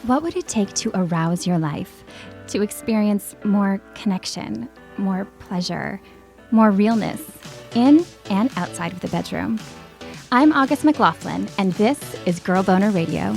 What would it take to arouse your life, to experience more connection, more pleasure, more realness in and outside of the bedroom? I'm August McLaughlin, and this is Girl Boner Radio.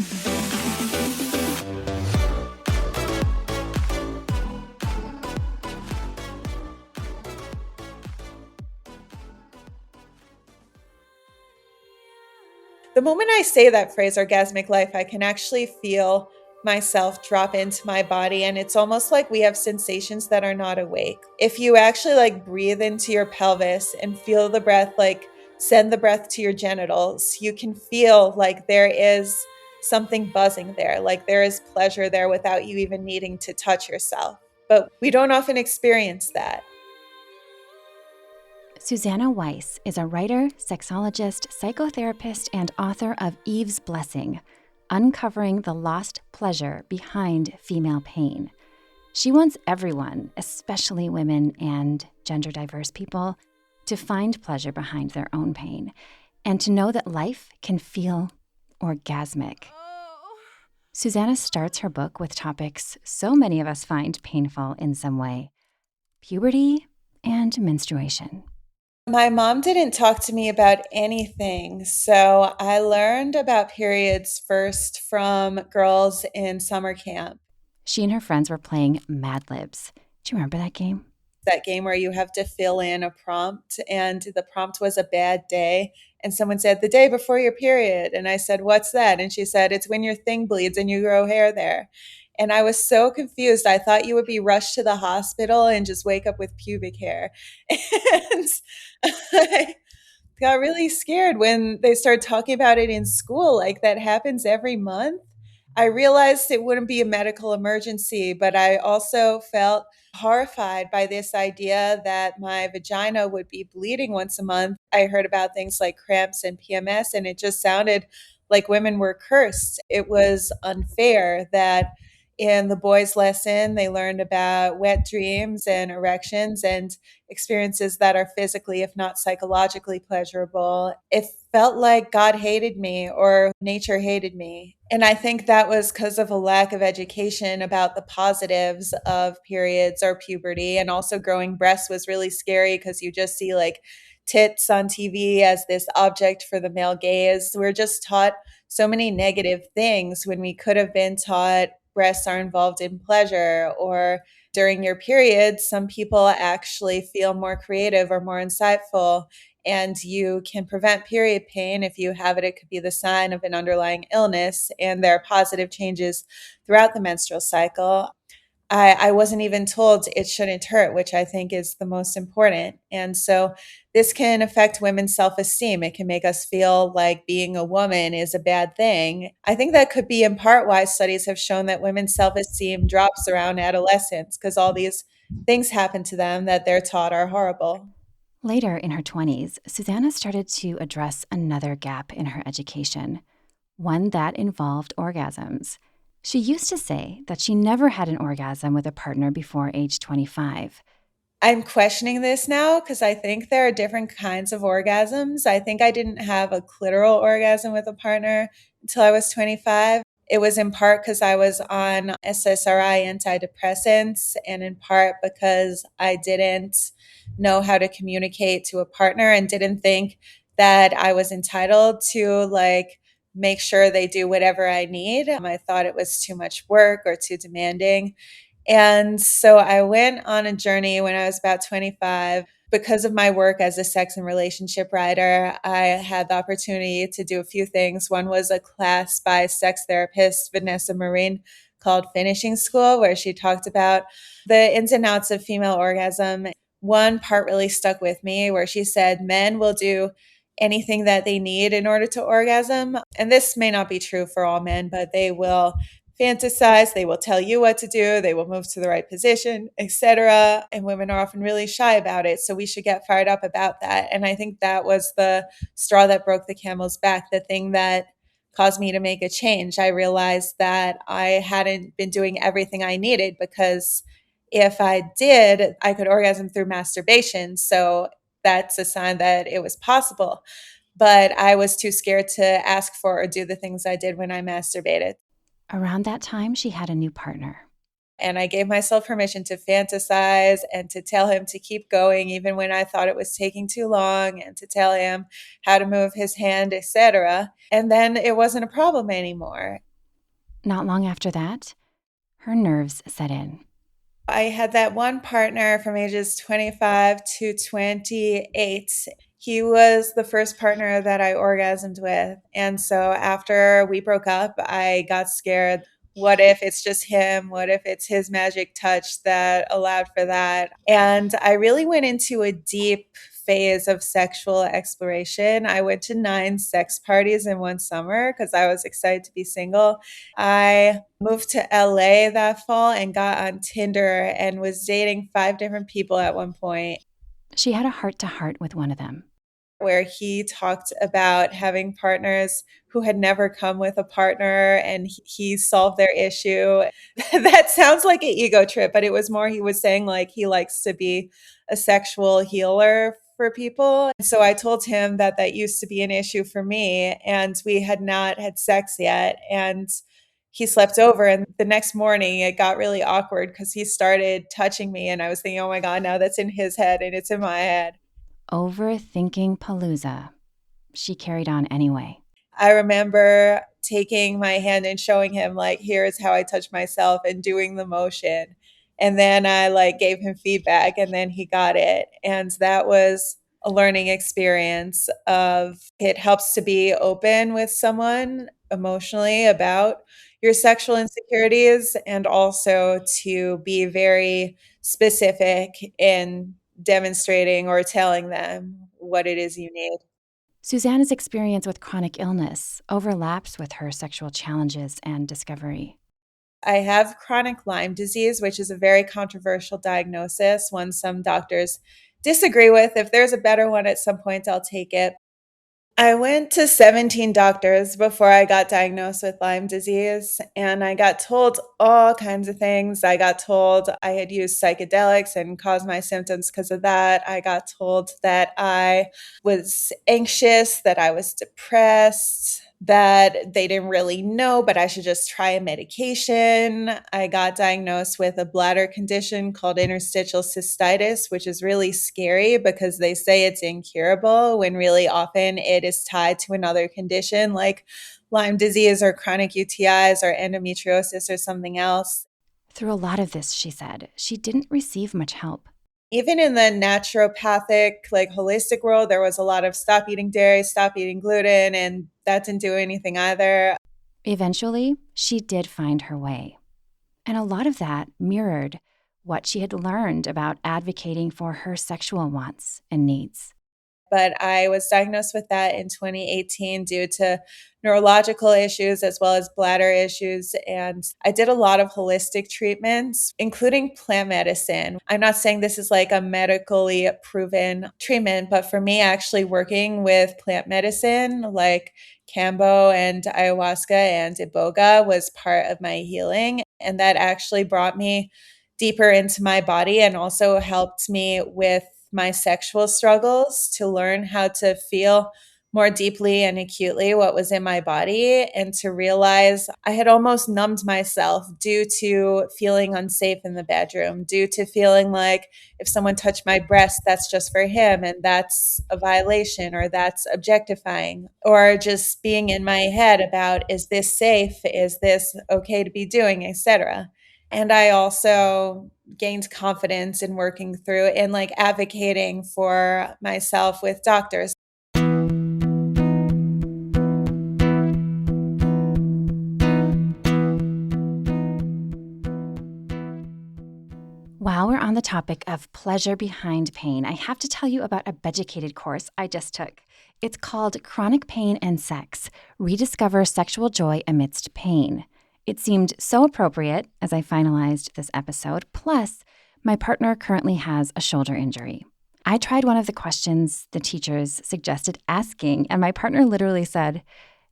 The moment I say that phrase, orgasmic life, I can actually feel myself drop into my body. And it's almost like we have sensations that are not awake. If you actually breathe into your pelvis and feel the breath, send the breath to your genitals, you can feel like there is something buzzing there, like there is pleasure there without you even needing to touch yourself. But we don't often experience that. Suzannah Weiss is a writer, sexologist, psychotherapist, and author of Eve's Blessing, Uncovering the Lost Pleasure Behind Female Pain. She wants everyone, especially women and gender-diverse people, to find pleasure behind their own pain and to know that life can feel orgasmic. Suzannah starts her book with topics so many of us find painful in some way: puberty and menstruation. My mom didn't talk to me about anything, so I learned about periods first from girls in summer camp. She and her friends were playing Mad Libs. Do you remember that game? That game where you have to fill in a prompt, and the prompt was a bad day. And someone said, "The day before your period." And I said, "What's that?" And she said, "It's when your thing bleeds and you grow hair there." And I was so confused. I thought you would be rushed to the hospital and just wake up with pubic hair. And I got really scared when they started talking about it in school, like that happens every month. I realized it wouldn't be a medical emergency, but I also felt horrified by this idea that my vagina would be bleeding once a month. I heard about things like cramps and PMS, and it just sounded like women were cursed. It was unfair that in the boys' lesson, they learned about wet dreams and erections and experiences that are physically, if not psychologically, pleasurable. It felt like God hated me or nature hated me. And I think that was because of a lack of education about the positives of periods or puberty. And also, growing breasts was really scary because you just see tits on TV as this object for the male gaze. We're just taught so many negative things when we could have been taught breasts are involved in pleasure, or during your period, some people actually feel more creative or more insightful, and you can prevent period pain. If you have it, it could be the sign of an underlying illness, and there are positive changes throughout the menstrual cycle. I wasn't even told it shouldn't hurt, which I think is the most important. And so this can affect women's self-esteem. It can make us feel like being a woman is a bad thing. I think that could be in part why studies have shown that women's self-esteem drops around adolescence, because all these things happen to them that they're taught are horrible. Later in her 20s, Suzannah started to address another gap in her education, one that involved orgasms. She used to say that she never had an orgasm with a partner before age 25. I'm questioning this now because I think there are different kinds of orgasms. I think I didn't have a clitoral orgasm with a partner until I was 25. It was in part because I was on SSRI antidepressants, and in part because I didn't know how to communicate to a partner and didn't think that I was entitled to make sure they do whatever I need. I thought it was too much work or too demanding. And so I went on a journey when I was about 25. Because of my work as a sex and relationship writer, I had the opportunity to do a few things. One was a class by sex therapist Vanessa Marine called Finishing School, where she talked about the ins and outs of female orgasm. One part really stuck with me where she said men will do anything that they need in order to orgasm. And this may not be true for all men, but they will fantasize, they will tell you what to do, they will move to the right position, etc. And women are often really shy about it. So we should get fired up about that. And I think that was the straw that broke the camel's back, the thing that caused me to make a change. I realized that I hadn't been doing everything I needed, because if I did, I could orgasm through masturbation. So that's a sign that it was possible. But I was too scared to ask for or do the things I did when I masturbated. Around that time, she had a new partner. And I gave myself permission to fantasize and to tell him to keep going even when I thought it was taking too long, and to tell him how to move his hand, etc. And then it wasn't a problem anymore. Not long after that, her nerves set in. I had that one partner from ages 25 to 28. He was the first partner that I orgasmed with. And so after we broke up, I got scared. What if it's just him? What if it's his magic touch that allowed for that? And I really went into a deep phase of sexual exploration. I went to 9 sex parties in one summer because I was excited to be single. I moved to LA that fall and got on Tinder and was dating 5 different people at one point, She had a heart-to-heart with one of them. where he talked about having partners who had never come with a partner, and he solved their issue. That sounds like an ego trip, but it was more he was saying like he likes to be a sexual healer for people. So I told him that that used to be an issue for me, and we had not had sex yet. And he slept over, and the next morning it got really awkward because he started touching me, and I was thinking, oh my God, now that's in his head and it's in my head. Overthinking Palooza. She carried on anyway. I remember taking my hand and showing him like, here's how I touch myself, and doing the motion. And then I like gave him feedback, and then he got it. And that was a learning experience of it helps to be open with someone emotionally about your sexual insecurities, and also to be very specific in demonstrating or telling them what it is you need. Suzanna's experience with chronic illness overlaps with her sexual challenges and discovery. I have chronic Lyme disease, which is a very controversial diagnosis, one some doctors disagree with. If there's a better one at some point, I'll take it. I went to 17 doctors before I got diagnosed with Lyme disease, and I got told all kinds of things. I got told I had used psychedelics and caused my symptoms because of that. I got told that I was anxious, that I was depressed, that they didn't really know, but I should just try a medication. I got diagnosed with a bladder condition called interstitial cystitis, which is really scary because they say it's incurable when really often it is tied to another condition like Lyme disease or chronic UTIs or endometriosis or something else. Through a lot of this, she said, she didn't receive much help. Even in the naturopathic, like holistic world, there was a lot of stop eating dairy, stop eating gluten, and that didn't do anything either. Eventually, she did find her way. And a lot of that mirrored what she had learned about advocating for her sexual wants and needs. But I was diagnosed with that in 2018 due to neurological issues as well as bladder issues. And I did a lot of holistic treatments, including plant medicine. I'm not saying this is like a medically proven treatment, but for me, actually working with plant medicine like Kambo and ayahuasca and iboga was part of my healing. And that actually brought me deeper into my body and also helped me with my sexual struggles to learn how to feel more deeply and acutely what was in my body, and to realize I had almost numbed myself due to feeling unsafe in the bedroom, due to feeling like if someone touched my breast, that's just for him and that's a violation or that's objectifying, or just being in my head about, is this safe? Is this okay to be doing, etc. And I also gained confidence in working through and like advocating for myself with doctors. While we're on the topic of pleasure behind pain, I have to tell you about a Beducated course I just took. It's called Chronic Pain and Sex: Rediscover Sexual Joy Amidst Pain. It seemed so appropriate as I finalized this episode. Plus, my partner currently has a shoulder injury. I tried one of the questions the teachers suggested asking, and my partner literally said,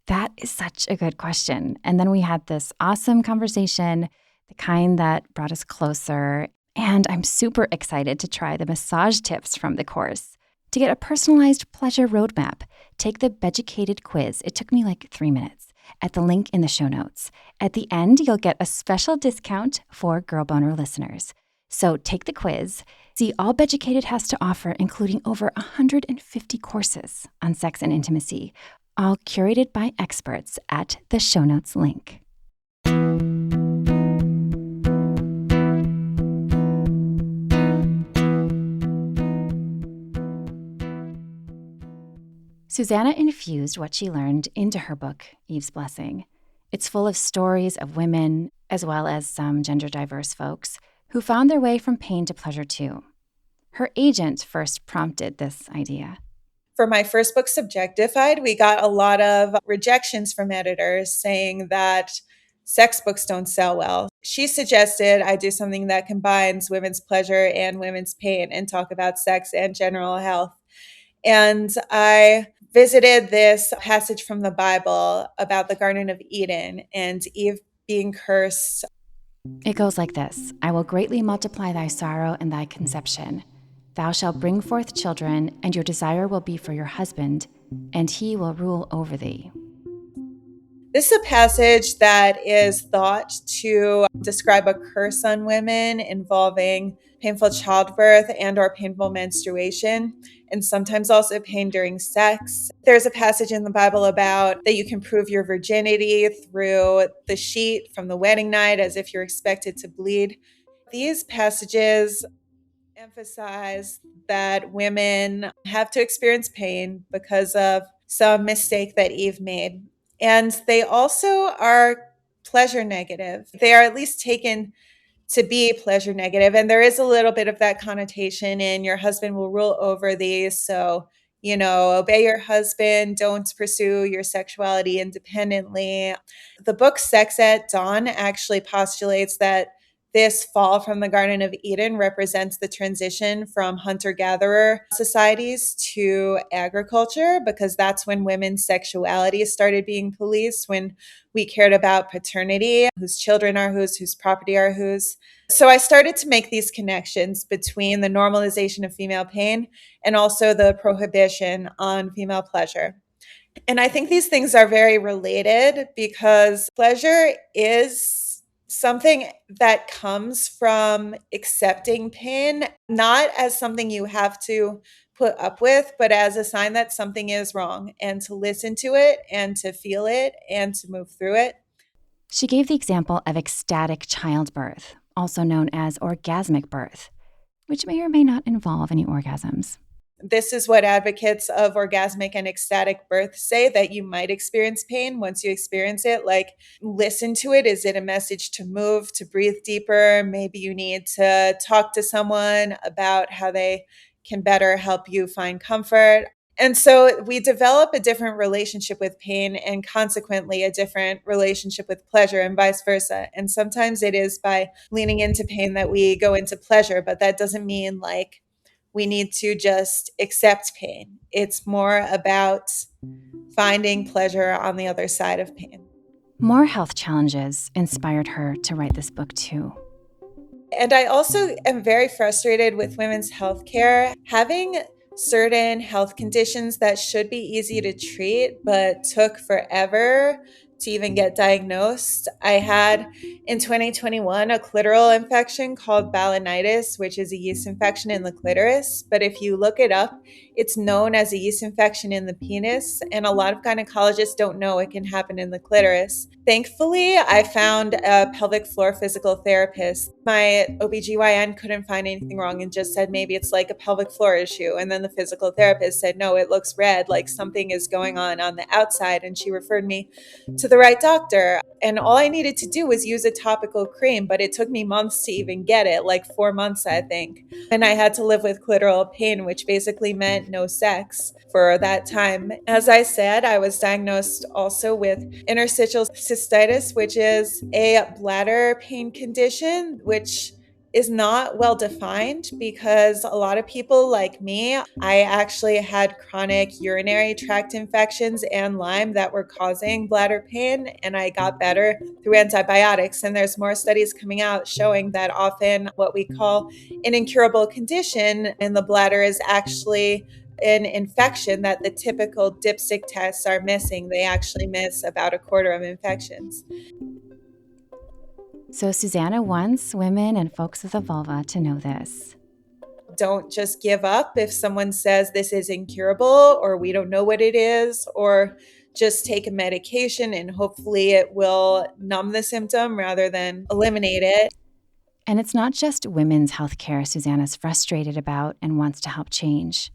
"That is such a good question." And then we had this awesome conversation, the kind that brought us closer. And I'm super excited to try the massage tips from the course. To get a personalized pleasure roadmap, take the Beducated quiz. It took me like 3 minutes. at the link in the show notes. At the end, you'll get a special discount for Girl Boner listeners. So take the quiz, see all Beducated has to offer, including over 150 courses on sex and intimacy, all curated by experts at the show notes link. Suzannah infused what she learned into her book, Eve's Blessing. It's full of stories of women, as well as some gender-diverse folks, who found their way from pain to pleasure too. Her agent first prompted this idea. For my first book, Subjectified, we got a lot of rejections from editors saying that sex books don't sell well. She suggested I do something that combines women's pleasure and women's pain and talk about sex and general health. And I visited this passage from the Bible about the Garden of Eden and Eve being cursed. It goes like this: I will greatly multiply thy sorrow and thy conception. Thou shalt bring forth children, and your desire will be for your husband, and he will rule over thee. This is a passage that is thought to describe a curse on women involving painful childbirth and or painful menstruation, and sometimes also pain during sex. There's a passage in the Bible about that you can prove your virginity through the sheet from the wedding night as if you're expected to bleed. These passages emphasize that women have to experience pain because of some mistake that Eve made. And they also are pleasure negative. They are at least taken to be pleasure negative. And there is a little bit of that connotation in your husband will rule over thee. So, obey your husband, don't pursue your sexuality independently. The book Sex at Dawn actually postulates that this fall from the Garden of Eden represents the transition from hunter-gatherer societies to agriculture, because that's when women's sexuality started being policed, when we cared about paternity, whose children are whose property are whose. So I started to make these connections between the normalization of female pain and also the prohibition on female pleasure. And I think these things are very related because pleasure is something that comes from accepting pain, not as something you have to put up with, but as a sign that something is wrong, and to listen to it and to feel it and to move through it. She gave the example of ecstatic childbirth, also known as orgasmic birth, which may or may not involve any orgasms. This is what advocates of orgasmic and ecstatic birth say, that you might experience pain once you experience it. Like, listen to it. Is it a message to move, to breathe deeper? Maybe you need to talk to someone about how they can better help you find comfort. And so we develop a different relationship with pain and consequently a different relationship with pleasure and vice versa. And sometimes it is by leaning into pain that we go into pleasure, but that doesn't mean like we need to just accept pain. It's more about finding pleasure on the other side of pain. More health challenges inspired her to write this book too. And I also am very frustrated with women's health care. Having certain health conditions that should be easy to treat but took forever to even get diagnosed. I had in 2021 a clitoral infection called balanitis, which is a yeast infection in the clitoris. But if you look it up, it's known as a yeast infection in the penis. And a lot of gynecologists don't know it can happen in the clitoris. Thankfully, I found a pelvic floor physical therapist. My OBGYN couldn't find anything wrong and just said maybe it's like a pelvic floor issue. And then the physical therapist said, no, it looks red, like something is going on the outside. And she referred me to the right doctor. And all I needed to do was use a topical cream, but it took me months to even get it, like 4 months, I think. And I had to live with clitoral pain, which basically meant no sex for that time. As I said, I was diagnosed also with interstitial cystitis, which is a bladder pain condition, which is not well defined because a lot of people like me, I actually had chronic urinary tract infections and Lyme that were causing bladder pain, and I got better through antibiotics. And there's more studies coming out showing that often what we call an incurable condition in the bladder is actually an infection that the typical dipstick tests are missing. They actually miss about a quarter of infections. So Suzannah wants women and folks with a vulva to know this. Don't just give up if someone says this is incurable or we don't know what it is, or just take a medication and hopefully it will numb the symptom rather than eliminate it. And it's not just women's healthcare Suzannah's frustrated about and wants to help change.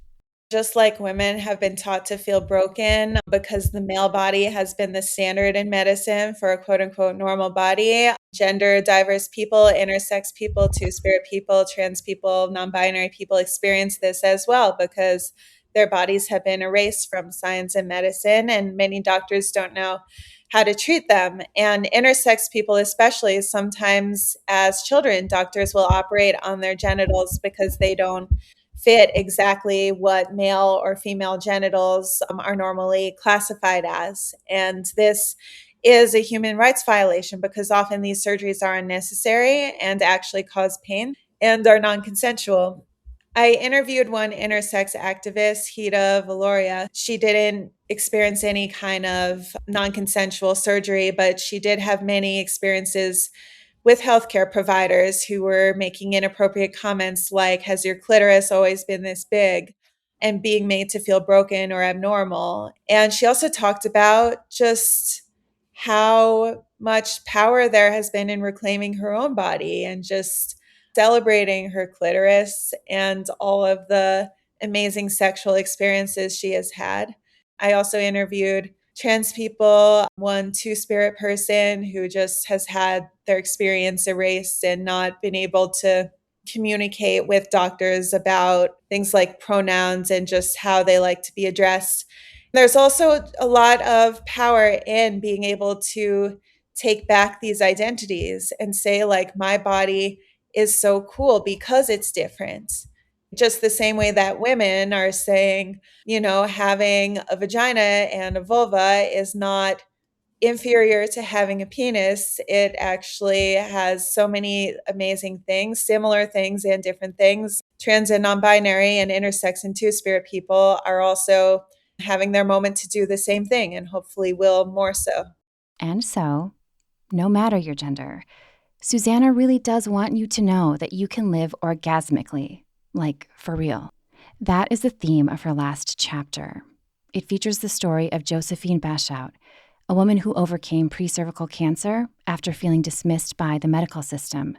Just like women have been taught to feel broken because the male body has been the standard in medicine for a quote unquote normal body, gender diverse people, intersex people, two spirit people, trans people, non binary people experience this as well because their bodies have been erased from science and medicine, and many doctors don't know how to treat them. And intersex people, especially, sometimes as children, doctors will operate on their genitals because they don't fit exactly what male or female genitals are normally classified as. And this is a human rights violation because often these surgeries are unnecessary and actually cause pain and are non consensual. I interviewed one intersex activist, Hida Valoria. She didn't experience any kind of non consensual surgery, but she did have many experiences with healthcare providers who were making inappropriate comments like, has your clitoris always been this big? And being made to feel broken or abnormal. And she also talked about just how much power there has been in reclaiming her own body and just celebrating her clitoris and all of the amazing sexual experiences she has had. I also interviewed trans people, one two spirit person who just has had their experience erased and not been able to communicate with doctors about things like pronouns and just how they like to be addressed. There's also a lot of power in being able to take back these identities and say, like, my body is so cool because it's different. Just the same way that women are saying, having a vagina and a vulva is not inferior to having a penis. It actually has so many amazing things, similar things and different things. Trans and non binary and intersex and two spirit people are also having their moment to do the same thing and hopefully will more so. And so, no matter your gender, Suzannah really does want you to know that you can live orgasmically, like for real. That is the theme of her last chapter. It features the story of Josephine Bashout, a woman who overcame pre-cervical cancer after feeling dismissed by the medical system.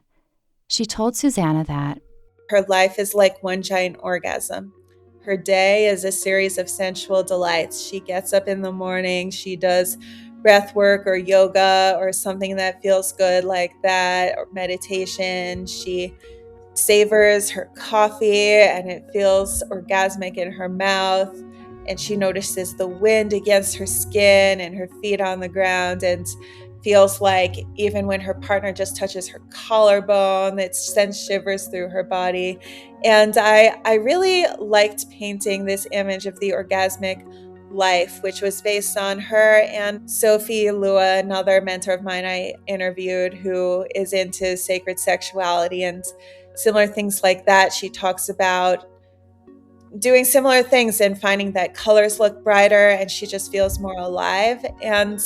She told Suzannah that her life is like one giant orgasm. Her day is a series of sensual delights. She gets up in the morning, she does breath work or yoga or something that feels good like that, or meditation. She savors her coffee and it feels orgasmic in her mouth. And she notices the wind against her skin and her feet on the ground, and feels like even when her partner just touches her collarbone, it sends shivers through her body. And I really liked painting this image of the orgasmic life, which was based on her and Sophie Lua, another mentor of mine I interviewed who is into sacred sexuality and similar things like that. She talks about doing similar things and finding that colors look brighter and she just feels more alive. And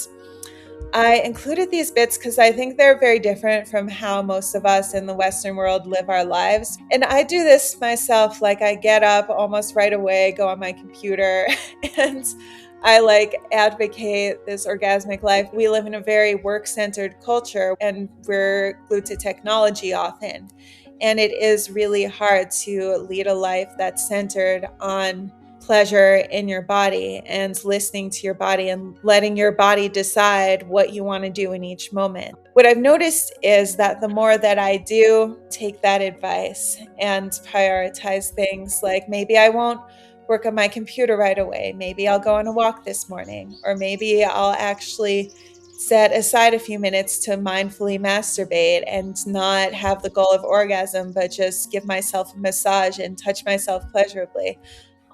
I included these bits because I think they're very different from how most of us in the Western world live our lives. And I do this myself. Like, I get up almost right away, go on my computer, and I advocate this orgasmic life. We live in a very work-centered culture and we're glued to technology often. And it is really hard to lead a life that's centered on pleasure in your body and listening to your body and letting your body decide what you want to do in each moment. What I've noticed is that the more that I do take that advice and prioritize things, like maybe I won't work on my computer right away, maybe I'll go on a walk this morning, or maybe I'll actually set aside a few minutes to mindfully masturbate and not have the goal of orgasm, but just give myself a massage and touch myself pleasurably.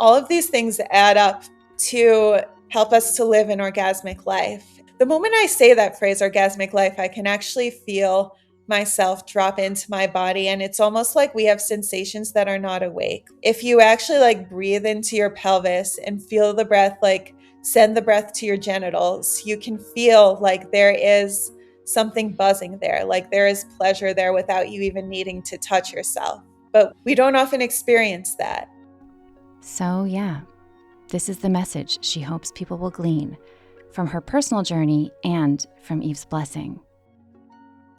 All of these things add up to help us to live an orgasmic life. The moment I say that phrase, orgasmic life, I can actually feel myself drop into my body, and it's almost like we have sensations that are not awake. If you actually like breathe into your pelvis and feel the breath, like send the breath to your genitals, you can feel like there is something buzzing there, like there is pleasure there without you even needing to touch yourself. But we don't often experience that. So, yeah, this is the message she hopes people will glean from her personal journey and from Eve's blessing.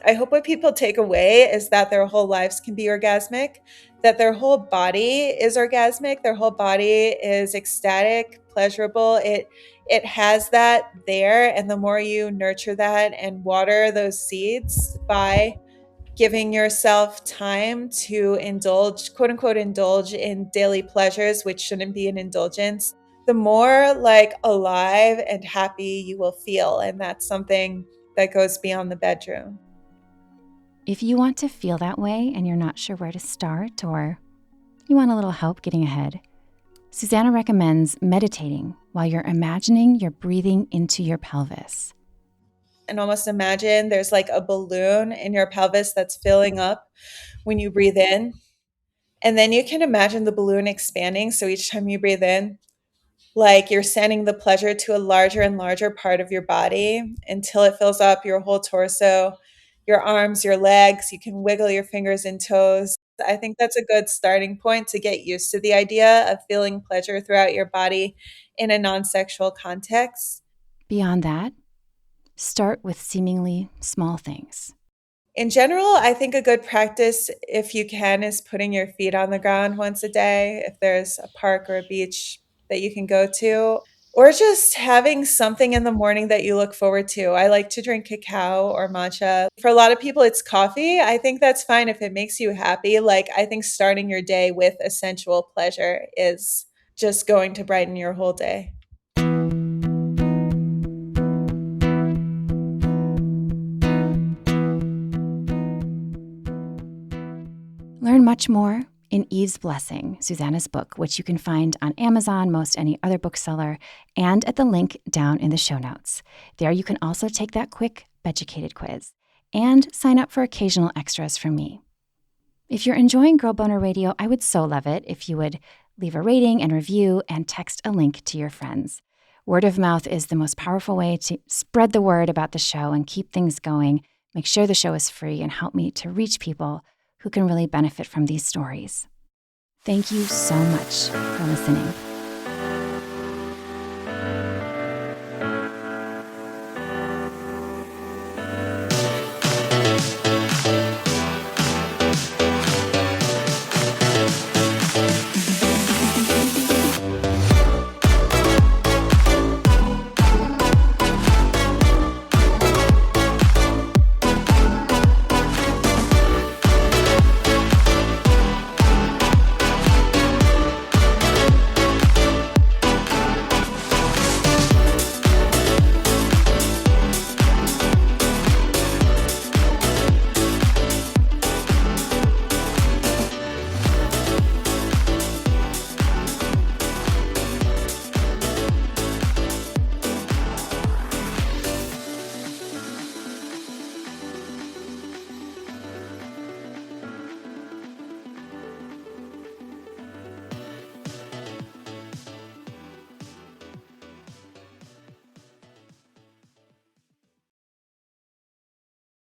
I hope what people take away is that their whole lives can be orgasmic, that their whole body is orgasmic, their whole body is ecstatic, pleasurable. It has that there, and the more you nurture that and water those seeds by giving yourself time to indulge, quote unquote, indulge in daily pleasures, which shouldn't be an indulgence, the more like alive and happy you will feel. And that's something that goes beyond the bedroom. If you want to feel that way and you're not sure where to start, or you want a little help getting ahead, Suzannah recommends meditating while you're imagining you're breathing into your pelvis. And almost imagine there's like a balloon in your pelvis that's filling up when you breathe in. And then you can imagine the balloon expanding. So each time you breathe in, like you're sending the pleasure to a larger and larger part of your body until it fills up your whole torso, your arms, your legs. You can wiggle your fingers and toes. I think that's a good starting point to get used to the idea of feeling pleasure throughout your body in a non-sexual context. Beyond that, start with seemingly small things. In general, I think a good practice, if you can, is putting your feet on the ground once a day, if there's a park or a beach that you can go to, or just having something in the morning that you look forward to. I like to drink cacao or matcha. For a lot of people, it's coffee. I think that's fine if it makes you happy. Like, I think starting your day with a sensual pleasure is just going to brighten your whole day. Learn much more in Eve's Blessing, Suzannah's book, which you can find on Amazon, most any other bookseller, and at the link down in the show notes. There you can also take that quick Beducated quiz and sign up for occasional extras from me. If you're enjoying Girl Boner Radio, I would so love it if you would leave a rating and review and text a link to your friends. Word of mouth is the most powerful way to spread the word about the show and keep things going. Make sure the show is free and help me to reach people who can really benefit from these stories. Thank you so much for listening.